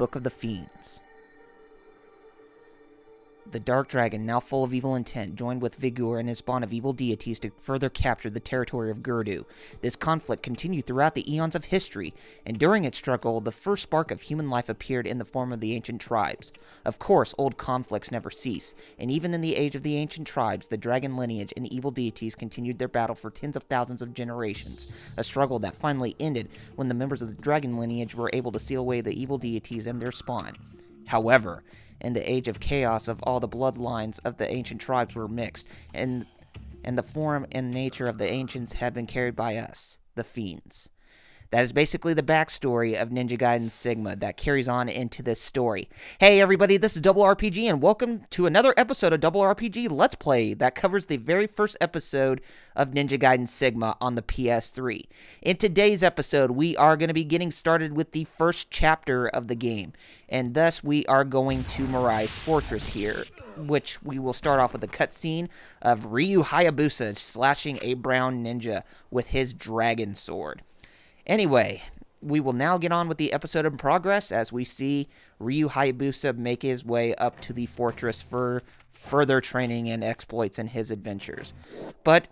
Book of the Fiends. The Dark Dragon, now full of evil intent, joined with Vigor and his spawn of evil deities to further capture the territory of Gerdu. This conflict continued throughout the eons of history, and during its struggle, the first spark of human life appeared in the form of the ancient tribes. Of course, old conflicts never cease, and even in the age of the ancient tribes, the dragon lineage and evil deities continued their battle for tens of thousands of generations, a struggle that finally ended when the members of the dragon lineage were able to seal away the evil deities and their spawn. However, in the age of chaos of all the bloodlines of the ancient tribes were mixed, and the form and nature of the ancients had been carried by us, the Fiends. That is basically the backstory of Ninja Gaiden Sigma that carries on into this story. Hey everybody, this is Double RPG, and welcome to another episode of Double RPG Let's Play that covers the very first episode of Ninja Gaiden Sigma on the PS3. In today's episode, we are going to be getting started with the first chapter of the game, and thus we are going to Marais Fortress here, which we will start off with a cutscene of Ryu Hayabusa slashing a brown ninja with his dragon sword. Anyway, we will now get on with the episode in progress as we see Ryu Hayabusa make his way up to the fortress for further training and exploits in his adventures. But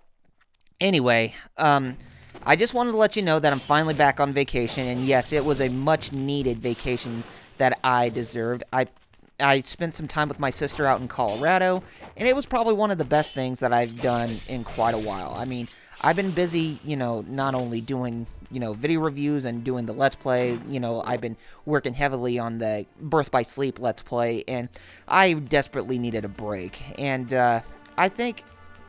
anyway, I just wanted to let you know that I'm finally back on vacation, and yes, it was a much-needed vacation that I deserved. I spent some time with my sister out in Colorado, and it was probably one of the best things that I've done in quite a while. I mean, I've been busy, not only doing, video reviews and doing the Let's Play, I've been working heavily on the Birth by Sleep Let's Play, and I desperately needed a break. And I think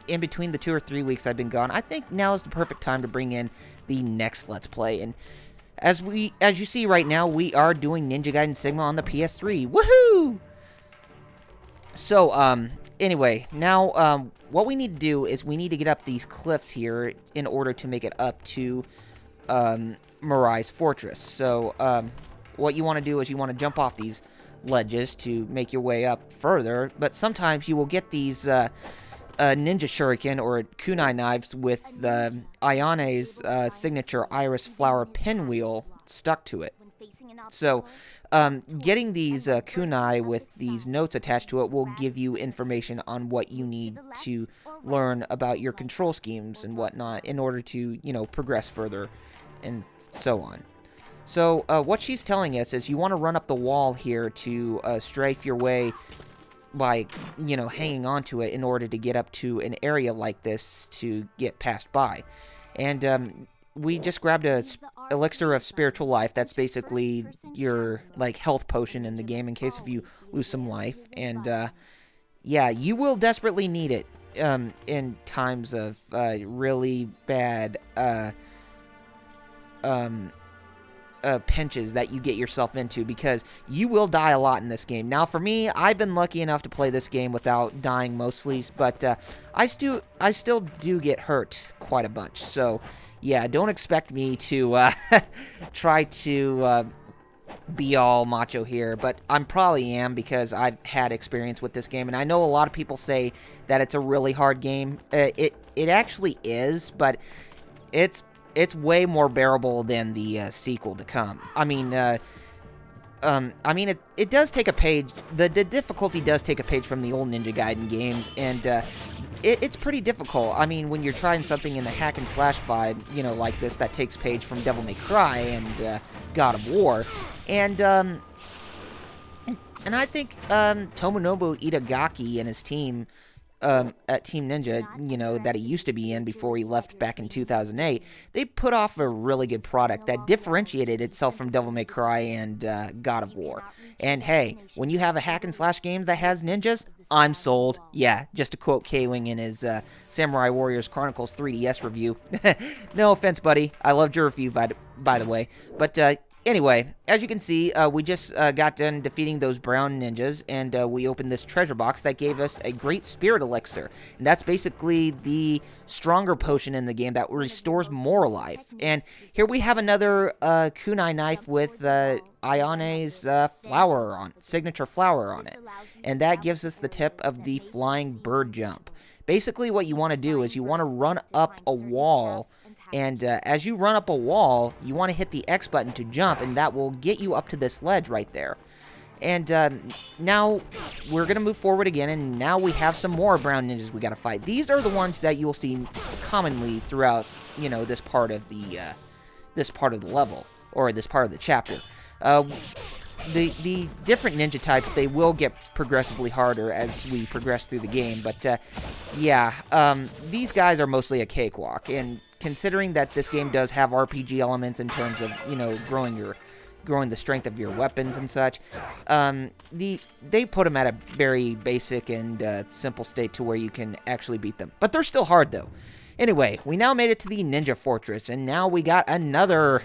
in between the 2 or 3 weeks I've been gone, I think now is the perfect time to bring in the next Let's Play. And as you see right now, we are doing Ninja Gaiden Sigma on the PS3. Woohoo! So, anyway, now, what we need to do is we need to get up these cliffs here in order to make it up to, Marais Fortress. So, what you want to do is you want to jump off these ledges to make your way up further, but sometimes you will get these, ninja shuriken or kunai knives with Ayane's signature iris flower pinwheel stuck to it. So, getting these kunai with these notes attached to it will give you information on what you need to learn about your control schemes and whatnot in order to, progress further and so on. So, what she's telling us is you want to run up the wall here to strafe your way by, hanging onto it in order to get up to an area like this to get passed by. And, we just grabbed a elixir of spiritual life. That's basically your, health potion in the game in case if you lose some life. And, yeah, you will desperately need it, in times of, really bad, pinches that you get yourself into, because you will die a lot in this game. Now, for me, I've been lucky enough to play this game without dying mostly, but I still do get hurt quite a bunch. So, yeah, don't expect me to try to be all macho here, but I probably am because I've had experience with this game, and I know a lot of people say that it's a really hard game. It actually is, but it's way more bearable than the sequel to come. I mean, it does take a page. The difficulty does take a page from the old Ninja Gaiden games, and it's pretty difficult. I mean, when you're trying something in the hack and slash vibe, like this, that takes page from Devil May Cry and God of War, and I think Tomonobu Itagaki and his team at Team Ninja, that he used to be in before he left back in 2008, they put off a really good product that differentiated itself from Devil May Cry and God of War. And hey, when you have a hack and slash game that has ninjas, I'm sold. Yeah, just to quote K-Wing in his Samurai Warriors Chronicles 3DS review. No offense, buddy. I loved your review, by the way. But anyway, as you can see, we just got done defeating those brown ninjas, and we opened this treasure box that gave us a great spirit elixir. And that's basically the stronger potion in the game that restores more life. And here we have another kunai knife with Ayane's signature flower on it. And that gives us the tip of the flying bird jump. Basically, what you want to do is you want to run up a wall. And as you run up a wall, you want to hit the X button to jump, and that will get you up to this ledge right there. And now we're going to move forward again, and now we have some more brown ninjas we got to fight. These are the ones that you'll see commonly throughout, you know, this part of the level, or this part of the chapter. The different ninja types, they will get progressively harder as we progress through the game, but yeah, these guys are mostly a cakewalk, and considering that this game does have RPG elements in terms of, you know, growing the strength of your weapons and such, they put them at a very basic and simple state to where you can actually beat them. But they're still hard, though. Anyway, we now made it to the Ninja Fortress, and now we got another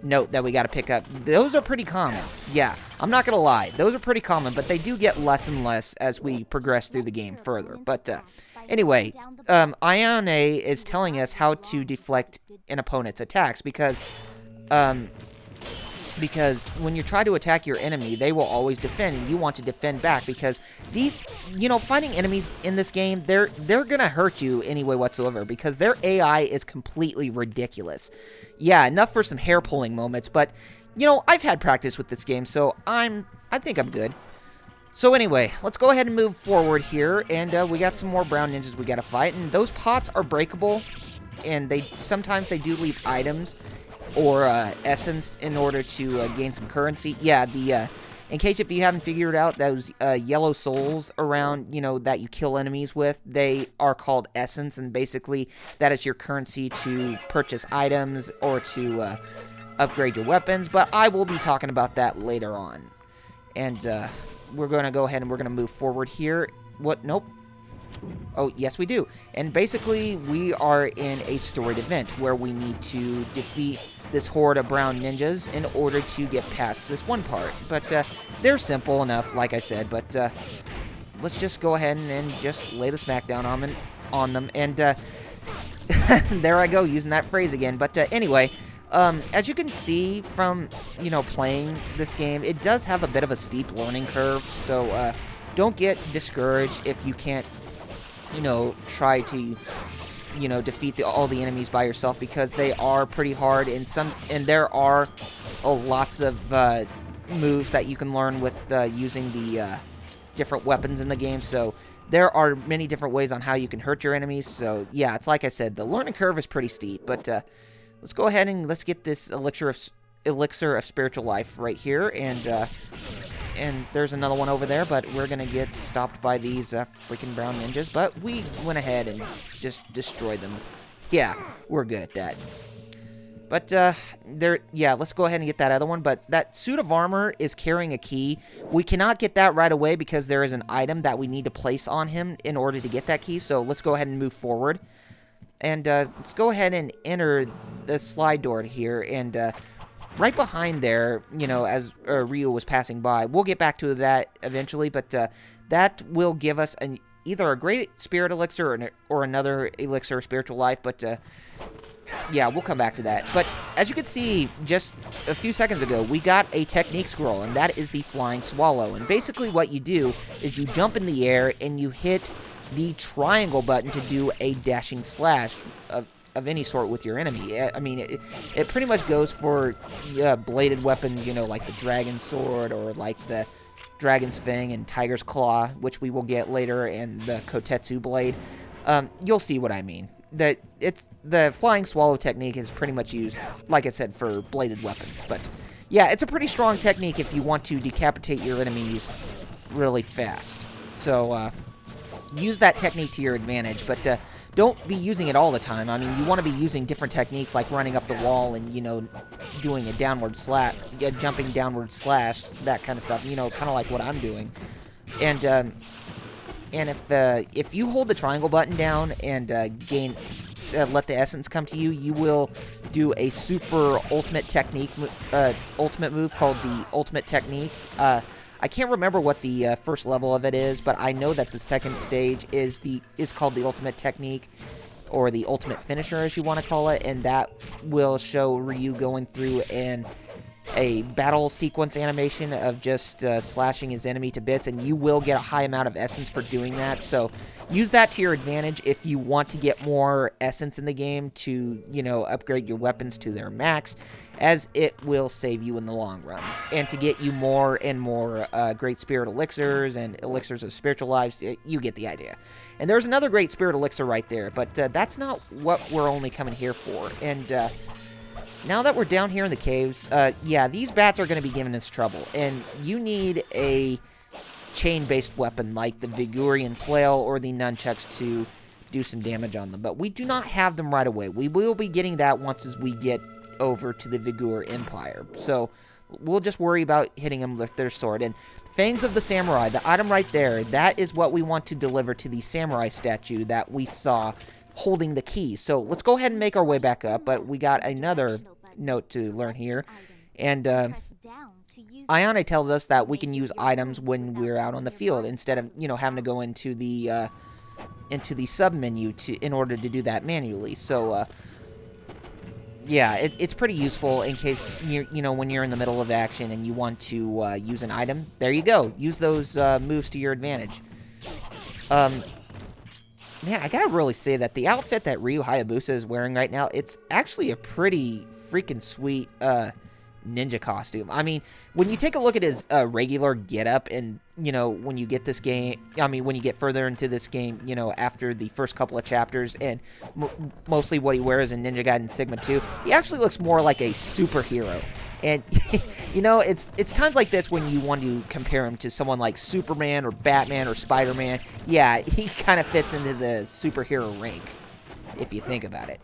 note that we got to pick up. Those are pretty common. Yeah, I'm not going to lie. Those are pretty common, but they do get less and less as we progress through the game further. But anyway, Ione is telling us how to deflect an opponent's attacks, because when you try to attack your enemy, they will always defend, and you want to defend back, because these, you know, fighting enemies in this game, they're gonna hurt you anyway whatsoever, because their AI is completely ridiculous. Yeah, enough for some hair-pulling moments, but, you know, I've had practice with this game, so I think I'm good. So anyway, let's go ahead and move forward here, and we got some more brown ninjas we gotta fight, and those pots are breakable, and sometimes they do leave items or essence in order to gain some currency. Yeah, in case if you haven't figured out, those yellow souls around, you know, that you kill enemies with, they are called essence, and basically that is your currency to purchase items or to upgrade your weapons, but I will be talking about that later on. And we're going to go ahead and we're going to move forward here. What? Nope. Oh, yes, we do. And basically, we are in a storied event where we need to defeat this horde of brown ninjas in order to get past this one part. But they're simple enough, like I said, but let's just go ahead and just lay the smackdown on them. And there I go, using that phrase again. But anyway, as you can see from, you know, playing this game, it does have a bit of a steep learning curve, so don't get discouraged if you can't, you know, try to, you know, defeat all the enemies by yourself, because they are pretty hard, and there are lots of moves that you can learn with using the different weapons in the game. So there are many different ways on how you can hurt your enemies. So yeah, it's like I said, the learning curve is pretty steep. But let's go ahead and let's get this elixir of spiritual life right here, and there's another one over there, but we're gonna get stopped by these freaking brown ninjas, but we went ahead and just destroyed them. Yeah, we're good at that. But yeah, let's go ahead and get that other one. But that suit of armor is carrying a key. We cannot get that right away because there is an item that we need to place on him in order to get that key. So let's go ahead and move forward, and let's go ahead and enter the slide door here, and right behind there, you know, as Ryu was passing by, we'll get back to that eventually, but that will give us either a great spirit elixir or another elixir of spiritual life, but yeah, we'll come back to that. But as you can see, just a few seconds ago, we got a technique scroll, and that is the flying swallow. And basically what you do is you jump in the air and you hit the triangle button to do a dashing slash of any sort with your enemy. I mean, it pretty much goes for bladed weapons, you know, like the dragon sword, or like the dragon's fang and tiger's claw, which we will get later, and the kotetsu blade. You'll see what I mean. The flying swallow technique is pretty much used, like I said, for bladed weapons. But yeah, it's a pretty strong technique if you want to decapitate your enemies really fast. So use that technique to your advantage, but don't be using it all the time. I mean, you want to be using different techniques, like running up the wall and, you know, doing a downward slash, jumping downward slash, that kind of stuff, you know, kind of like what I'm doing. And if you hold the triangle button down and let the essence come to you, you will do a super ultimate technique, ultimate move called the ultimate technique. I can't remember what the first level of it is, but I know that the second stage is called the ultimate technique, or the ultimate finisher, as you want to call it, and that will show Ryu going through and a battle sequence animation of just slashing his enemy to bits, and you will get a high amount of essence for doing that. So use that to your advantage if you want to get more essence in the game to, you know, upgrade your weapons to their max, as it will save you in the long run. And to get you more and more Great Spirit Elixirs and Elixirs of Spiritual Lives, you get the idea. And there's another Great Spirit Elixir right there, but that's not what we're only coming here for. And now that we're down here in the caves, yeah, these bats are going to be giving us trouble. And you need a chain-based weapon like the Vigurian Flail or the Nunchucks to do some damage on them. But we do not have them right away. We will be getting that once as we get over to the Vigur Empire. So we'll just worry about hitting them with their sword. And Fangs of the Samurai, the item right there, that is what we want to deliver to the samurai statue that we saw holding the key. So let's go ahead and make our way back up. But we got another note to learn here. And Ayane tells us that we can use items when we're out on the field instead of, you know, having to go into the sub menu in order to do that manually. So yeah, it's pretty useful in case you know, when you're in the middle of action and you want to use an item. There you go. Use those moves to your advantage. Man, I gotta really say that the outfit that Ryu Hayabusa is wearing right now, it's actually a pretty freaking sweet ninja costume. I mean, when you take a look at his regular getup, and you know, when you get this game, I mean, when you get further into this game, you know, after the first couple of chapters, and mostly what he wears in Ninja Gaiden Sigma 2, he actually looks more like a superhero. And you know, it's times like this when you want to compare him to someone like Superman or Batman or Spider-Man. Yeah, he kind of fits into the superhero rank, if you think about it.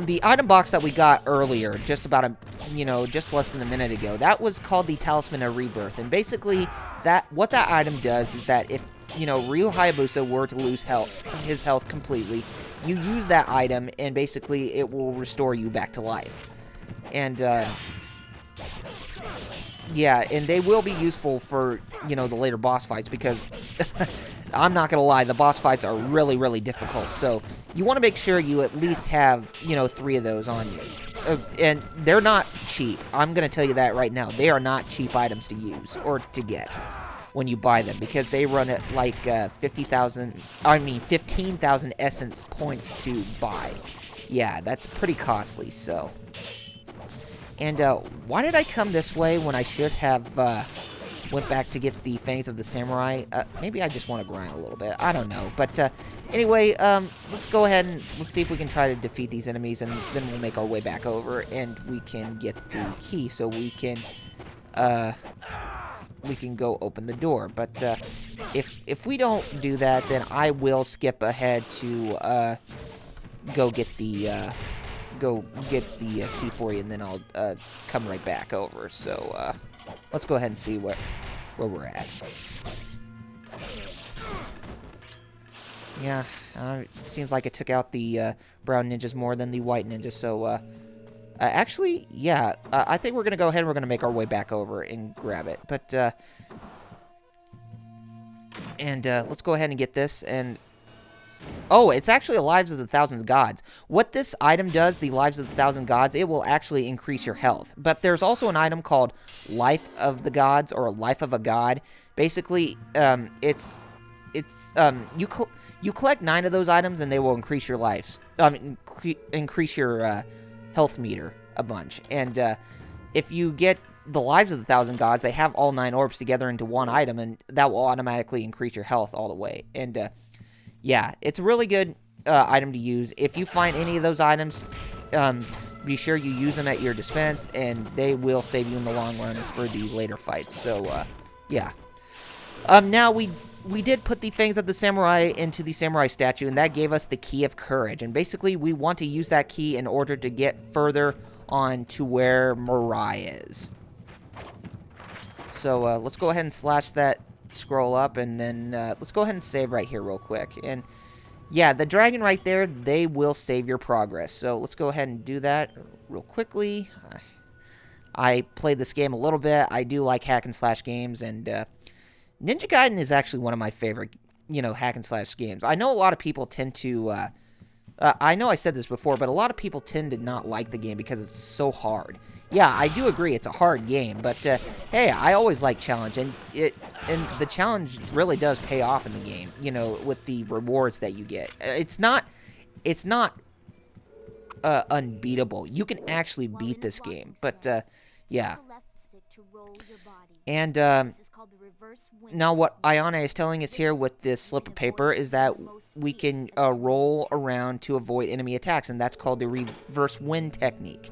The item box that we got earlier, just less than a minute ago, that was called the Talisman of Rebirth. And basically, what that item does is that if, you know, Ryu Hayabusa were to lose his health completely, you use that item, and basically it will restore you back to life. And, yeah, and they will be useful for, you know, the later boss fights, because I'm not going to lie, the boss fights are really, really difficult. So you want to make sure you at least have, you know, 3 of those on you. And they're not cheap. I'm going to tell you that right now. They are not cheap items to use or to get when you buy them, because they run at like 15,000 essence points to buy. Yeah, that's pretty costly, so. And why did I come this way when I should have went back to get the Fangs of the Samurai? Maybe I just want to grind a little bit. I don't know. But anyway, let's go ahead and let's see if we can try to defeat these enemies, and then we'll make our way back over, and we can get the key so we can go open the door. But if we don't do that, then I will skip ahead to go get the key for you, and then I'll come right back over. So let's go ahead and see where we're at. Yeah, it seems like it took out the brown ninjas more than the white ninjas. So actually, yeah, I think we're gonna go ahead and we're gonna make our way back over and grab it. But let's go ahead and get this. And oh, it's actually Lives of the Thousand Gods. What this item does, the Lives of the Thousand Gods, it will actually increase your health. But there's also an item called Life of the Gods, or Life of a God. Basically, you collect 9 of those items, and they will increase your lives. Increase your health meter a bunch. And if you get the Lives of the Thousand Gods, they have all 9 orbs together into one item, and that will automatically increase your health all the way. And yeah, it's a really good item to use. If you find any of those items, be sure you use them at your dispense, and they will save you in the long run for the later fights. So, yeah. Now, we did put the Fangs of the Samurai into the Samurai statue, and that gave us the Key of Courage. And basically, we want to use that key in order to get further on to where Marais is. So, let's go ahead and slash that scroll up, and then let's go ahead and save right here real quick. And yeah, the dragon right there, they will save your progress. So let's go ahead and do that real quickly. I played this game a little bit. I do like hack and slash games, and Ninja Gaiden is actually one of my favorite, you know, hack and slash games. I know a lot of people tend to I know I said this before, but a lot of people tend to not like the game because it's so hard. yeah, I do agree it's a hard game, but hey, I always like challenge, and the challenge really does pay off in the game, you know, with the rewards that you get. It's not unbeatable. You can actually beat this game, but yeah. And now what Ayane is telling us here with this slip of paper is that we can roll around to avoid enemy attacks, and that's called the reverse wind technique.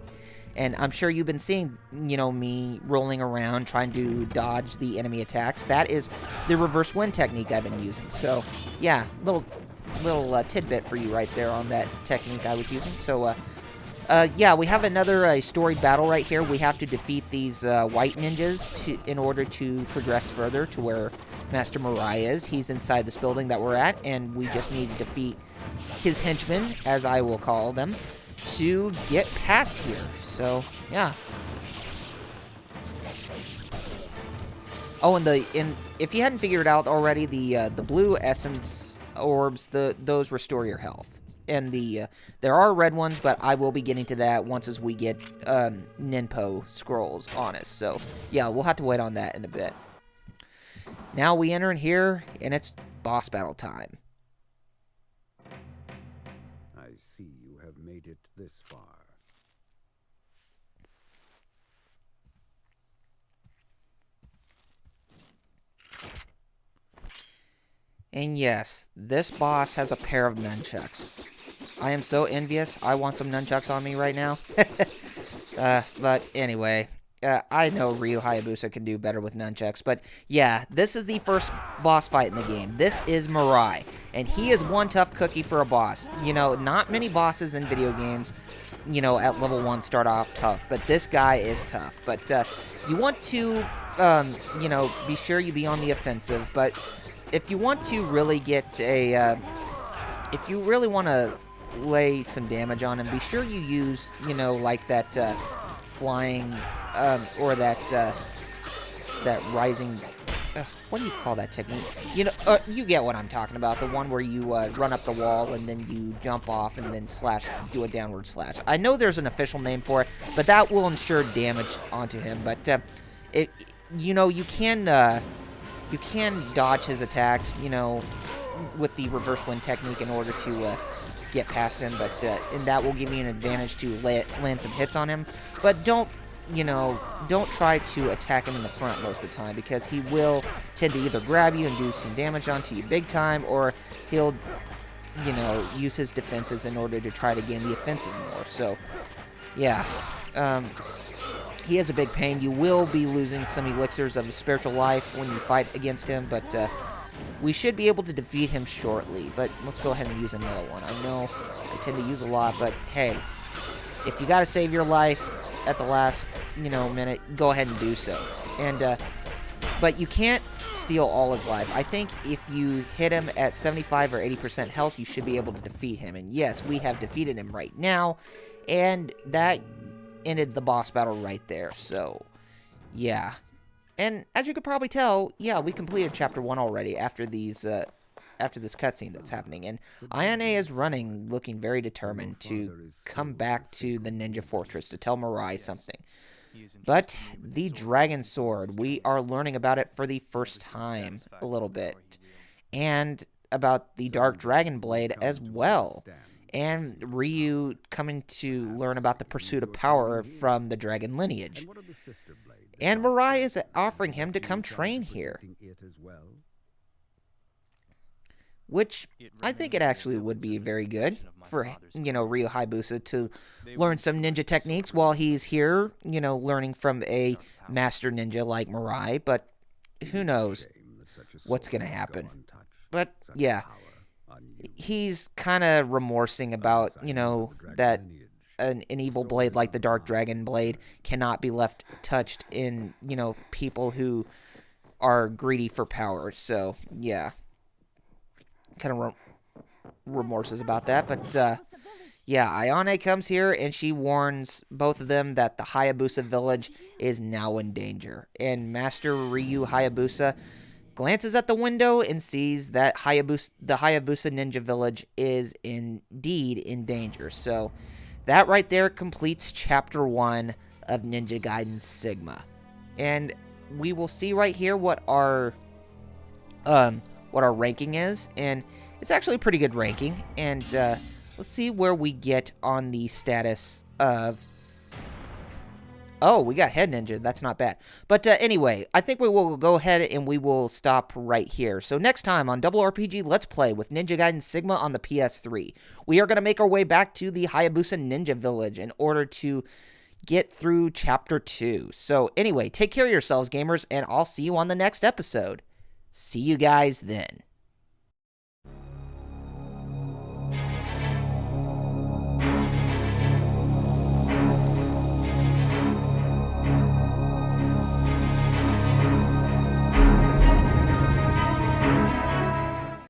And I'm sure you've been seeing, you know, me rolling around trying to dodge the enemy attacks. That is the reverse wind technique I've been using. So, yeah, little tidbit for you right there on that technique I was using. So, yeah, we have another storied battle right here. We have to defeat these white ninjas in order to progress further to where Master Marais is. He's inside this building that we're at, and we just need to defeat his henchmen, as I will call them, to get past here. So, yeah. Oh, and if you hadn't figured it out already, the blue essence orbs, those restore your health. And there are red ones, but I will be getting to that once as we get Ninpo scrolls on us. So, yeah, we'll have to wait on that in a bit. Now we enter in here, and it's boss battle time. I see you have made it this far. And yes, this boss has a pair of nunchucks. I am so envious. I want some nunchucks on me right now. But anyway, I know Ryu Hayabusa can do better with nunchucks. But yeah, this is the first boss fight in the game. This is Marais, and he is one tough cookie for a boss. You know, not many bosses in video games, you know, at level 1 start off tough. But this guy is tough. But you want to, you know, be sure you be on the offensive. But if you want to really get a, if you really want to lay some damage on him, be sure you use, you know, like that flying, or that rising, what do you call that technique? You know, you get what I'm talking about. The one where you run up the wall and then you jump off and then do a downward slash. I know there's an official name for it, but that will ensure damage onto him. But you know, you can dodge his attacks, you know, with the reverse wind technique in order to get past him, but and that will give you an advantage to land some hits on him. But don't try to attack him in the front most of the time, because he will tend to either grab you and do some damage onto you big time, or he'll, you know, use his defenses in order to try to gain the offensive more. So, yeah. He is a big pain. You will be losing some elixirs of spiritual life when you fight against him, but we should be able to defeat him shortly. But let's go ahead and use another one. I know I tend to use a lot, but hey, if you gotta save your life at the last, you know, minute, go ahead and do so. And but you can't steal all his life. I think if you hit him at 75 or 80% health, you should be able to defeat him. And yes, we have defeated him right now, and that ended the boss battle right there. So, yeah. And as you could probably tell, yeah, we completed Chapter 1 already after these, after this cutscene that's happening. And Ayane is running, looking very determined to come back to the Ninja Fortress to tell Marais something. But the Dragon Sword, we are learning about it for the first time a little bit. And about the Dark Dragon Blade as well. And Ryu coming to learn about the pursuit of power from the dragon lineage. And Marais is offering him to come train here. Which, I think it actually would be very good for, you know, Ryu Hayabusa to learn some ninja techniques while he's here, you know, learning from a master ninja like Marais. But who knows what's going to happen. But, yeah. He's kind of remorsing about, you know, that an evil blade like the Dark Dragon Blade cannot be left touched in, you know, people who are greedy for power. So, yeah. Kind of remorses about that. But, yeah, Ayane comes here and she warns both of them that the Hayabusa village is now in danger. And Master Ryu Hayabusa glances at the window and sees that the Hayabusa Ninja Village is indeed in danger. So that right there completes Chapter 1 of Ninja Gaiden Sigma. And we will see right here what our ranking is, and it's actually a pretty good ranking. And let's see where we get on the status of... Oh, we got Head Ninja. That's not bad. But anyway, I think we will go ahead and we will stop right here. So next time on RPG Let's Play with Ninja Gaiden Sigma on the PS3, we are going to make our way back to the Hayabusa Ninja Village in order to get through Chapter 2. So anyway, take care of yourselves, gamers, and I'll see you on the next episode. See you guys then.